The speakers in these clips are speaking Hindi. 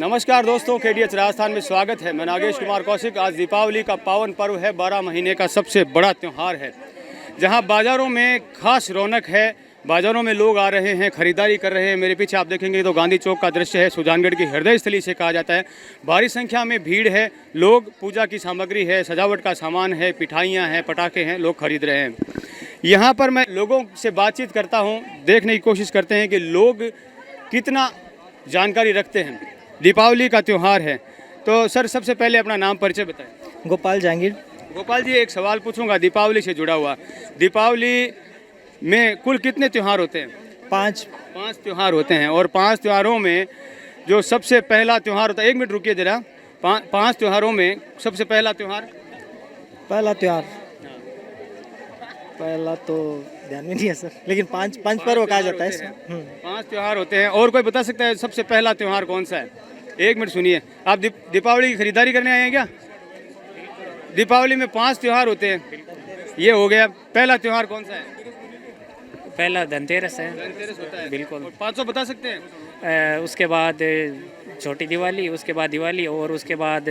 नमस्कार दोस्तों, KDH राजस्थान में स्वागत है। मैं नागेश कुमार कौशिक। आज दीपावली का पावन पर्व है, 12 महीने का सबसे बड़ा त्यौहार है, जहां बाज़ारों में खास रौनक है। बाज़ारों में लोग आ रहे हैं, खरीदारी कर रहे हैं। मेरे पीछे आप देखेंगे तो गांधी चौक का दृश्य है। सुजानगढ़ की हृदय स्थली से कहा जाता है। भारी संख्या में भीड़ है, लोग पूजा की सामग्री है, सजावट का सामान है, मिठाइयाँ हैं, पटाखे हैं, लोग खरीद रहे हैं। यहाँ पर मैं लोगों से बातचीत करता हूँ, देखने की कोशिश करते हैं कि लोग कितना जानकारी रखते हैं। दीपावली का त्यौहार है, तो सर सबसे पहले अपना नाम परिचय बताएं। गोपाल जहांगीर। गोपाल जी, एक सवाल पूछूंगा दीपावली से जुड़ा हुआ। दीपावली में कुल कितने त्यौहार होते हैं? पाँच त्यौहार होते हैं, और 5 त्यौहारों में जो सबसे पहला त्यौहार होता है, 1 मिनट रुकिए जरा। 5 त्यौहारों में सबसे पहला त्यौहार पहला तो ध्यान में नहीं है सर, लेकिन पांच पर्व कहा जाता है इसमें। 5 त्यौहार होते हैं। और कोई बता सकता है सबसे पहला त्यौहार कौन सा है? 1 मिनट सुनिए। आप दीपावली की खरीदारी करने आए हैं क्या? दीपावली में 5 त्यौहार होते हैं, ये हो गया। पहला त्यौहार कौन सा है? पहला धनतेरस है। धनतेरस होता है, बिल्कुल। 500 बता सकते हैं? उसके बाद छोटी दिवाली, उसके बाद दिवाली, और उसके बाद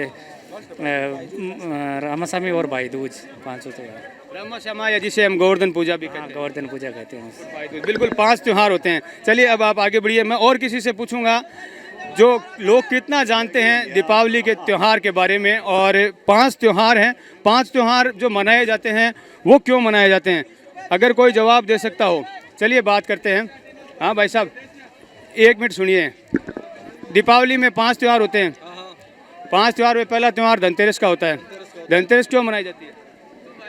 रामासामी और भाई दूज। 500 त्यौहार। रामा श्यामा, या जिसे हम गोवर्धन पूजा भी कहते हैं। गोवर्धन पूजा कहते हैं। बिल्कुल, 5 त्यौहार होते हैं। चलिए अब आप आगे बढ़िए। मैं और किसी से पूछूंगा जो लोग कितना जानते हैं दीपावली के त्यौहार के बारे में। और 5 त्यौहार हैं, 5 त्यौहार जो मनाए जाते हैं वो क्यों मनाए जाते हैं, अगर कोई जवाब दे सकता हो। चलिए बात करते हैं। हाँ भाई साहब, 1 मिनट सुनिए। दीपावली में 5 त्यौहार होते हैं। 5 त्यौहार में पहला त्यौहार धनतेरस का होता है। धनतेरस क्यों मनाई जाती है?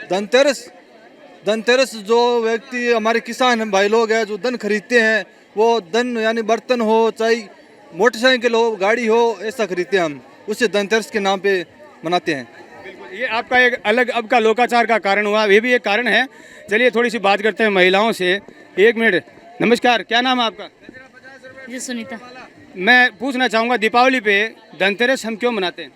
धनतेरस जो व्यक्ति हमारे किसान भाई लोग हैं जो धन खरीदते हैं, वो धन यानी बर्तन हो, चाहे मोटरसाइकिल हो, गाड़ी हो, ऐसा खरीदते हैं हम, उससे धनतेरस के नाम पे मनाते हैं। ये आपका एक अलग अब का लोकाचार का कारण हुआ, ये भी एक कारण है। चलिए थोड़ी सी बात करते हैं महिलाओं से। 1 मिनट। नमस्कार, क्या नाम है आपका? जी सुनीता। मैं पूछना चाहूँगा, दीपावली पे धनतेरस हम क्यों मनाते हैं?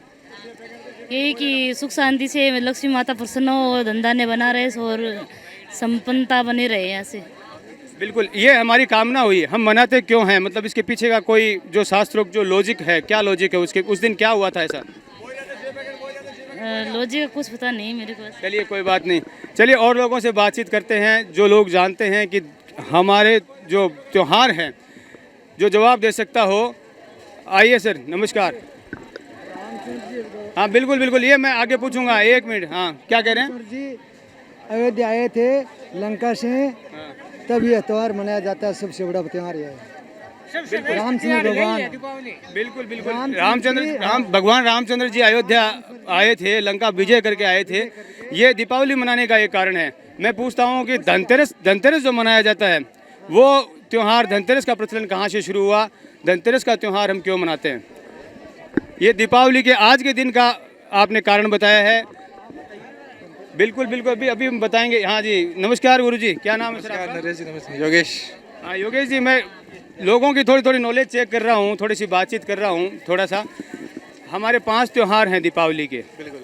यही कि सुख शांति से लक्ष्मी माता प्रसन्न हो और धंधा ने बना रहे और संपन्नता बनी रहे यहाँ से। बिल्कुल, ये हमारी कामना हुई। हम मनाते क्यों हैं, मतलब इसके पीछे का कोई जो शास्त्रोक्त जो लॉजिक है, क्या लॉजिक है उसके? उस दिन क्या हुआ था ऐसा? लॉजिक का कुछ पता नहीं मेरे को। चलिए कोई बात नहीं। चलिए और लोगों से बातचीत करते हैं जो लोग जानते हैं कि हमारे जो त्यौहार हैं, जो जवाब दे सकता हो। आइए सर, नमस्कार। हाँ बिल्कुल बिल्कुल, ये मैं आगे पूछूंगा। 1 मिनट। हाँ, क्या कह रहे हैं? जी अयोध्या आए थे लंका से, तब यह त्यौहार मनाया जाता है। सबसे बड़ा त्यौहार यह है। रामचंद्र भगवान, बिल्कुल बिल्कुल, भगवान रामचंद्र जी अयोध्या आए थे, लंका विजय करके आए थे। ये दीपावली मनाने का एक कारण है। मैं पूछता हूँ कि धनतेरस जो मनाया जाता है, वो त्यौहार, धनतेरस का प्रचलन कहाँ से शुरू हुआ? धनतेरस का त्यौहार हम क्यों मनाते हैं? ये दीपावली के आज के दिन का आपने कारण बताया है। बिल्कुल बिल्कुल, अभी हम बताएंगे। हाँ जी, नमस्कार गुरु जी, क्या नाम है सर आपका? नरेश जी, नमस्कार। योगेश। हाँ योगेश जी, मैं लोगों की थोड़ी नॉलेज चेक कर रहा हूँ, थोड़ी सी बातचीत कर रहा हूँ थोड़ा सा। हमारे 5 त्यौहार हैं दीपावली के। बिल्कुल।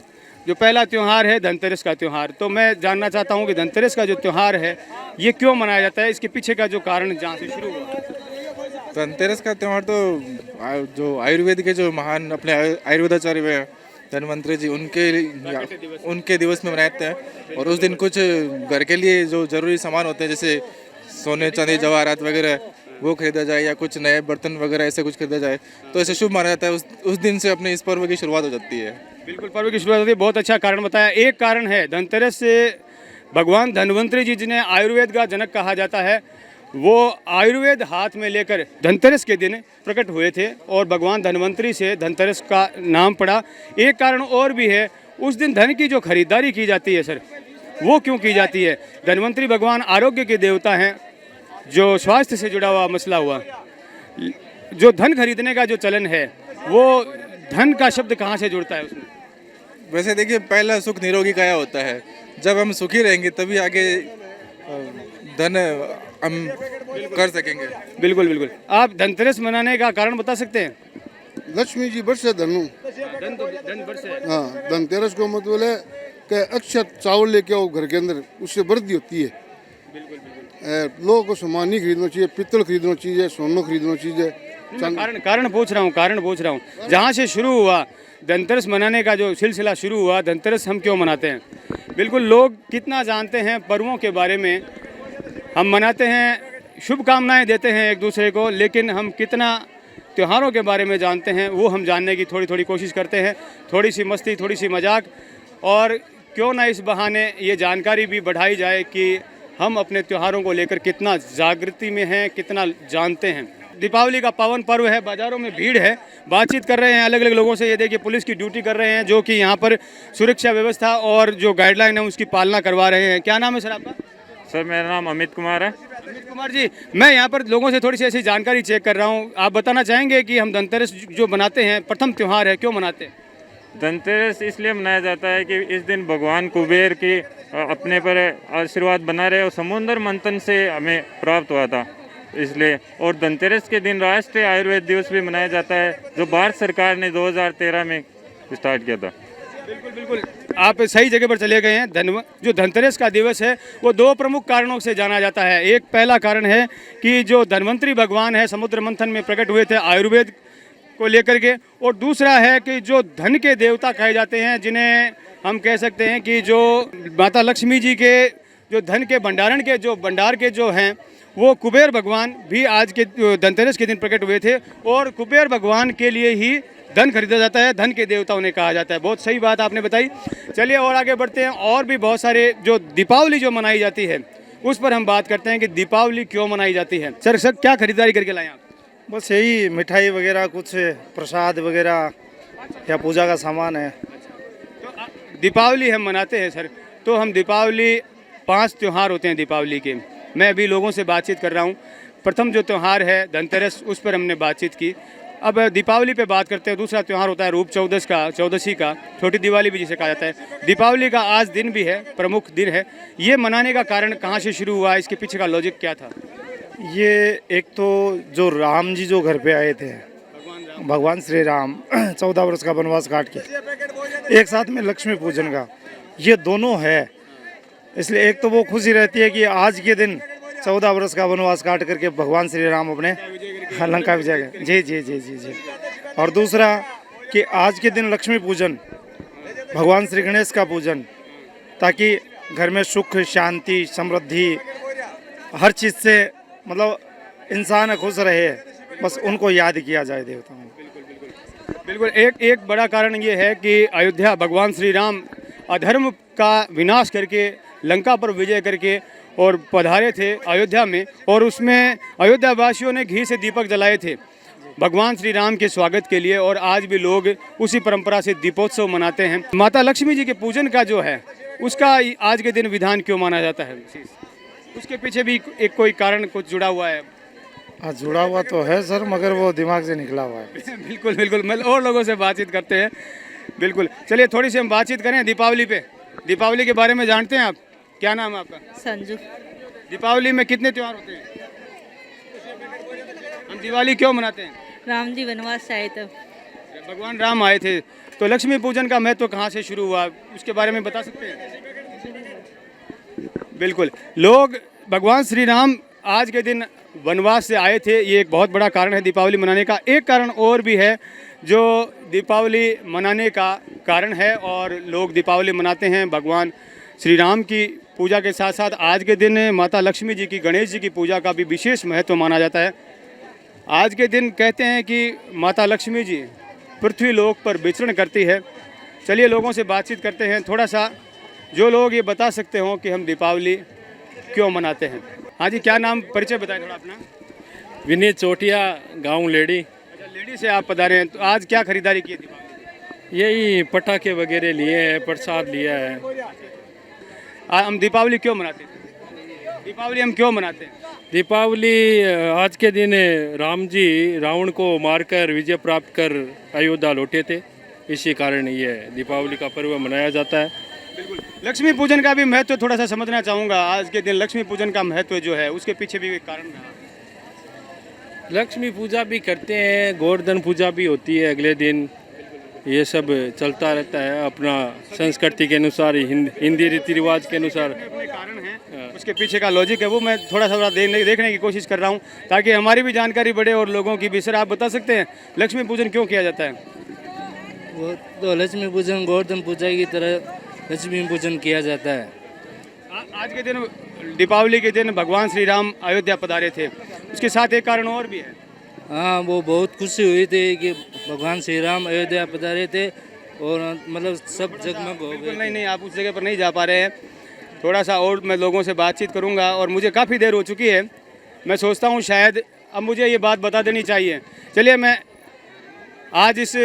जो पहला त्यौहार है धनतेरस का त्यौहार, तो मैं जानना चाहता हूँ कि धनतेरस का जो त्यौहार है ये क्यों मनाया जाता है, इसके पीछे का जो कारण जहाँ से शुरू हुआ। धनतेरस का त्यौहार तो जो आयुर्वेद के जो महान अपने आयुर्वेदाचार्य हुए हैं धन्वंतरी जी, उनके दिवस में मनाते हैं। और उस दिन कुछ घर के लिए जो जरूरी सामान होते हैं, जैसे सोने चांदी जवाहरात वगैरह, वो खरीदा जाए, या कुछ नए बर्तन वगैरह ऐसे कुछ खरीदा जाए, तो ऐसे शुभ माना जाता है। उस दिन से अपने इस पर्व की शुरुआत हो जाती है। बिल्कुल, पर्व की शुरुआत होती है। बहुत अच्छा कारण बताया। एक कारण है धनतेरस से भगवान धन्वंतरी जी, जिन्हें आयुर्वेद का जनक कहा जाता है, वो आयुर्वेद हाथ में लेकर धनतेरस के दिन प्रकट हुए थे, और भगवान धन्वंतरी से धनतेरस का नाम पड़ा। एक कारण और भी है, उस दिन धन की जो खरीदारी की जाती है सर, वो क्यों की जाती है? धन्वंतरी भगवान आरोग्य के देवता हैं, जो स्वास्थ्य से जुड़ा हुआ मसला हुआ। जो धन खरीदने का जो चलन है, वो धन का शब्द कहाँ से जुड़ता है उसमें? वैसे देखिए, पहला सुख निरोगी काया होता है। जब हम सुखी रहेंगे तभी आगे धन हम कर सकेंगे। बिल्कुल बिल्कुल। आप धनतेरस मनाने का कारण बता सकते हैं? लक्ष्मी जी बरसे धनु। धन बरसे। हाँ, धनतेरस को मतलब है कि अक्षत चावल लेके आओ घर के अंदर, उससे वृद्धि होती है। बिल्कुल बिल्कुल। लोगों को सामान नहीं खरीदना चाहिए, पित्तल खरीदना चाहिए, सोना खरीदना चाहिए, कारण पूछ रहा हूँ जहाँ से शुरू हुआ धनतेरस मनाने का जो सिलसिला शुरू हुआ, धनतेरस हम क्यों मनाते हैं? बिल्कुल, लोग कितना जानते हैं पर्वों के बारे में। हम मनाते हैं, शुभकामनाएं देते हैं एक दूसरे को, लेकिन हम कितना त्योहारों के बारे में जानते हैं वो हम जानने की थोड़ी थोड़ी कोशिश करते हैं। थोड़ी सी मस्ती, थोड़ी सी मजाक, और क्यों ना इस बहाने ये जानकारी भी बढ़ाई जाए कि हम अपने त्योहारों को लेकर कितना जागृति में हैं, कितना जानते हैं। दीपावली का पावन पर्व है, बाज़ारों में भीड़ है, बातचीत कर रहे हैं अलग अलग लोगों से। ये देखिए पुलिस की ड्यूटी कर रहे हैं जो कि यहाँ पर सुरक्षा व्यवस्था और जो गाइडलाइन है उसकी पालना करवा रहे हैं। क्या नाम है सर आपका? सर मेरा नाम अमित कुमार है। अमित कुमार जी, मैं यहाँ पर लोगों से थोड़ी सी ऐसी जानकारी चेक कर रहा हूँ। आप बताना चाहेंगे कि हम धनतेरस जो मनाते हैं, प्रथम त्यौहार है, क्यों मनाते हैं? धनतेरस इसलिए मनाया जाता है कि इस दिन भगवान कुबेर की अपने पर आशीर्वाद बना रहे और समुद्र मंथन से हमें प्राप्त हुआ था, इसलिए। और धनतेरस के दिन राष्ट्रीय आयुर्वेद दिवस भी मनाया जाता है, जो भारत सरकार ने 2013 में स्टार्ट किया था। बिल्कुल बिल्कुल, आप सही जगह पर चले गए हैं। जो धनतेरस का दिवस है वो दो प्रमुख कारणों से जाना जाता है। एक पहला कारण है कि जो धन्वंतरी भगवान है समुद्र मंथन में प्रकट हुए थे आयुर्वेद को लेकर के, और दूसरा है कि जो धन के देवता कहे जाते हैं, जिन्हें हम कह सकते हैं कि जो माता लक्ष्मी जी के जो धन के भंडारण के जो भंडार के जो हैं, वो कुबेर भगवान भी आज के धनतेरस के दिन प्रकट हुए थे। और कुबेर भगवान के लिए ही धन खरीदा जाता है, धन के देवता उन्हें कहा जाता है। बहुत सही बात आपने बताई। चलिए और आगे बढ़ते हैं। और भी बहुत सारे जो दीपावली जो मनाई जाती है उस पर हम बात करते हैं कि दीपावली क्यों मनाई जाती है। सर क्या खरीदारी करके लाए आप? बस यही मिठाई वगैरह, कुछ प्रसाद वगैरह या पूजा का सामान है। दीपावली हम मनाते हैं सर, तो हम दीपावली 5 त्यौहार होते हैं दीपावली के। मैं अभी लोगों से बातचीत कर रहा हूँ। प्रथम जो त्यौहार है धनतेरस, उस पर हमने बातचीत की। अब दीपावली पे बात करते हैं। दूसरा त्यौहार होता है रूप चौदसी का, छोटी दिवाली भी जिसे कहा जाता है। दीपावली का आज दिन भी है, प्रमुख दिन है। ये मनाने का कारण कहाँ से शुरू हुआ, इसके पीछे का लॉजिक क्या था? ये एक तो जो राम जी जो घर पे आए थे, भगवान श्री राम 14 वर्ष का वनवास काट के, एक साथ में लक्ष्मी पूजन का, ये दोनों है। इसलिए एक तो वो खुशी रहती है कि आज के दिन 14 वर्ष का वनवास काट करके भगवान श्री राम अपने लंका विजय गए। जी जी जी जी जी। और दूसरा कि आज के दिन लक्ष्मी पूजन, भगवान श्री गणेश का पूजन, ताकि घर में सुख शांति समृद्धि हर चीज़ से मतलब इंसान खुश रहे, बस उनको याद किया जाए देवताओं को। बिल्कुल। एक बड़ा कारण ये है कि अयोध्या भगवान श्री राम अधर्म का विनाश करके लंका पर विजय करके और पधारे थे अयोध्या में, और उसमें अयोध्या वासियों ने घी से दीपक जलाए थे भगवान श्री राम के स्वागत के लिए। और आज भी लोग उसी परंपरा से दीपोत्सव मनाते हैं। माता लक्ष्मी जी के पूजन का जो है उसका आज के दिन विधान क्यों माना जाता है, उसके पीछे भी एक कोई कारण कुछ जुड़ा हुआ है? हाँ, जुड़ा हुआ तो है सर, मगर वो दिमाग से निकला हुआ है। बिल्कुल बिल्कुल, मैं और लोगों से बातचीत करते हैं। बिल्कुल, चलिए थोड़ी सी हम बातचीत करें दीपावली पे। दीपावली के बारे में जानते हैं आप? क्या नाम है आपका? संजू। दीपावली में कितने त्यौहार होते हैं? हम दिवाली क्यों मनाते हैं? राम जी वनवास से आए थे। भगवान राम आए थे, तो लक्ष्मी पूजन का महत्व कहाँ से शुरू हुआ, उसके बारे में बता सकते हैं? बिल्कुल, लोग भगवान श्री राम आज के दिन वनवास से आए थे, ये एक बहुत बड़ा कारण है दीपावली मनाने का। एक कारण और भी है जो दीपावली मनाने का कारण है, और लोग दीपावली मनाते हैं भगवान श्री राम की पूजा के साथ साथ आज के दिन माता लक्ष्मी जी की, गणेश जी की पूजा का भी विशेष महत्व माना जाता है। आज के दिन कहते हैं कि माता लक्ष्मी जी पृथ्वी लोक पर विचरण करती है। चलिए लोगों से बातचीत करते हैं थोड़ा सा, जो लोग ये बता सकते हो कि हम दीपावली क्यों मनाते हैं। हाँ जी, क्या नाम, परिचय बताएं थोड़ा अपना। विनीत चोटिया, गांव लेडी। अच्छा, लेडी से आप पधारे हैं, तो आज क्या खरीदारी की है दीपावली? यही पटाखे वगैरह लिए हैं, प्रसाद लिया है। हम दीपावली क्यों मनाते हैं? दीपावली हम क्यों मनाते हैं? दीपावली आज के दिन राम जी रावण को मारकर विजय प्राप्त कर अयोध्या लौटे थे, इसी कारण ये दीपावली का पर्व मनाया जाता है। बिल्कुल। लक्ष्मी पूजन का भी महत्व थोड़ा सा समझना चाहूँगा। आज के दिन लक्ष्मी पूजन का महत्व जो है उसके पीछे भी एक कारण रहा। लक्ष्मी पूजा भी करते हैं, गोवर्धन पूजा भी होती है अगले दिन, ये सब चलता रहता है अपना संस्कृति के अनुसार, हिंदी रीति रिवाज के अनुसार। अपने कारण है, उसके पीछे का लॉजिक है वो मैं थोड़ा सा देखने की कोशिश कर रहा हूँ ताकि हमारी भी जानकारी बढ़े और लोगों की भी। सर आप बता सकते हैं लक्ष्मी पूजन क्यों किया जाता है? वो तो लक्ष्मी पूजन गोवर्धन पूजा की तरह लक्ष्मी पूजन किया जाता है। आज के दिन दीपावली के दिन भगवान श्री राम अयोध्या पधारे थे, उसके साथ एक कारण और भी है। हाँ, वो बहुत खुशी हुई थी कि भगवान श्री राम अयोध्या पधारे थे और मतलब सब जगमग हो गए। नहीं, आप उस जगह पर नहीं जा पा रहे हैं। थोड़ा सा और मैं लोगों से बातचीत करूंगा और मुझे काफ़ी देर हो चुकी है। मैं सोचता हूं शायद अब मुझे ये बात बता देनी चाहिए। चलिए मैं आज इस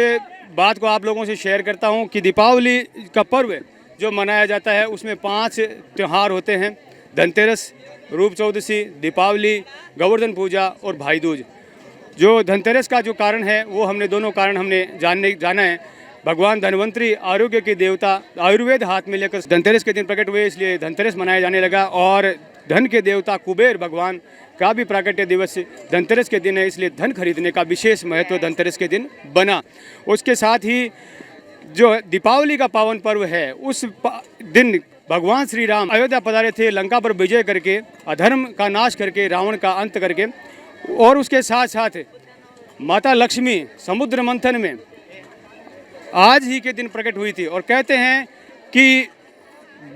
बात को आप लोगों से शेयर करता हूं कि दीपावली का पर्व जो मनाया जाता है उसमें 5 त्यौहार होते हैं। धनतेरस, रूप चौदसी, दीपावली, गोवर्धन पूजा और भाई दूज। जो धनतेरस का जो कारण है वो हमने दोनों कारण हमने जाना है। भगवान धन्वंतरी आरोग्य के देवता आयुर्वेद हाथ में लेकर धनतेरस के दिन प्रकट हुए, इसलिए धनतेरस मनाया जाने लगा। और धन के देवता कुबेर भगवान का भी प्राकट्य दिवस धनतेरस के दिन है, इसलिए धन खरीदने का विशेष महत्व धनतेरस के दिन बना। उसके साथ ही जो दीपावली का पावन पर्व है उस दिन भगवान श्री राम अयोध्या पधारे थे, लंका पर विजय करके, अधर्म का नाश करके, रावण का अंत करके। और उसके साथ साथ माता लक्ष्मी समुद्र मंथन में आज ही के दिन प्रकट हुई थी। और कहते हैं कि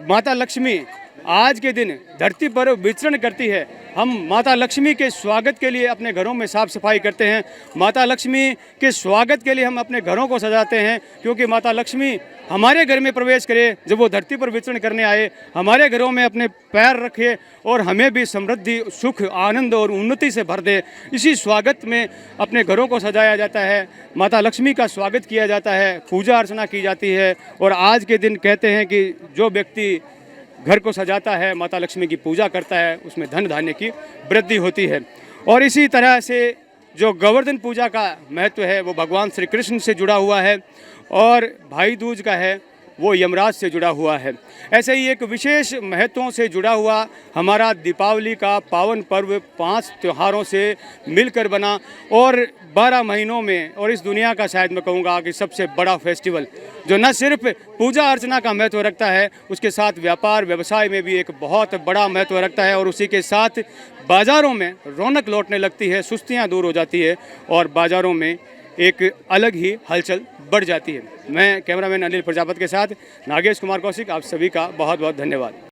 माता लक्ष्मी आज के दिन धरती पर विचरण करती है। हम माता लक्ष्मी के स्वागत के लिए अपने घरों में साफ सफाई करते हैं। माता लक्ष्मी के स्वागत के लिए हम अपने घरों को सजाते हैं, क्योंकि माता लक्ष्मी हमारे घर में प्रवेश करे, जब वो धरती पर विचरण करने आए, हमारे घरों में अपने पैर रखे और हमें भी समृद्धि, सुख, आनंद और उन्नति से भर दे। इसी स्वागत में अपने घरों को सजाया जाता है, माता लक्ष्मी का स्वागत किया जाता है, पूजा अर्चना की जाती है। और आज के दिन कहते हैं कि जो व्यक्ति घर को सजाता है, माता लक्ष्मी की पूजा करता है, उसमें धन धान्य की वृद्धि होती है। और इसी तरह से जो गोवर्धन पूजा का महत्व है वो भगवान श्री कृष्ण से जुड़ा हुआ है और भाई दूज का है वो यमराज से जुड़ा हुआ है। ऐसे ही एक विशेष महत्वों से जुड़ा हुआ हमारा दीपावली का पावन पर्व 5 त्योहारों से मिलकर बना और 12 महीनों में, और इस दुनिया का शायद मैं कहूँगा कि सबसे बड़ा फेस्टिवल जो न सिर्फ पूजा अर्चना का महत्व रखता है, उसके साथ व्यापार व्यवसाय में भी एक बहुत बड़ा महत्व रखता है। और उसी के साथ बाज़ारों में रौनक लौटने लगती है, सुस्तियाँ दूर हो जाती है और बाज़ारों में एक अलग ही हलचल बढ़ जाती है। मैं कैमरामैन अनिल प्रजापति के साथ नागेश कुमार कौशिक, आप सभी का बहुत बहुत धन्यवाद।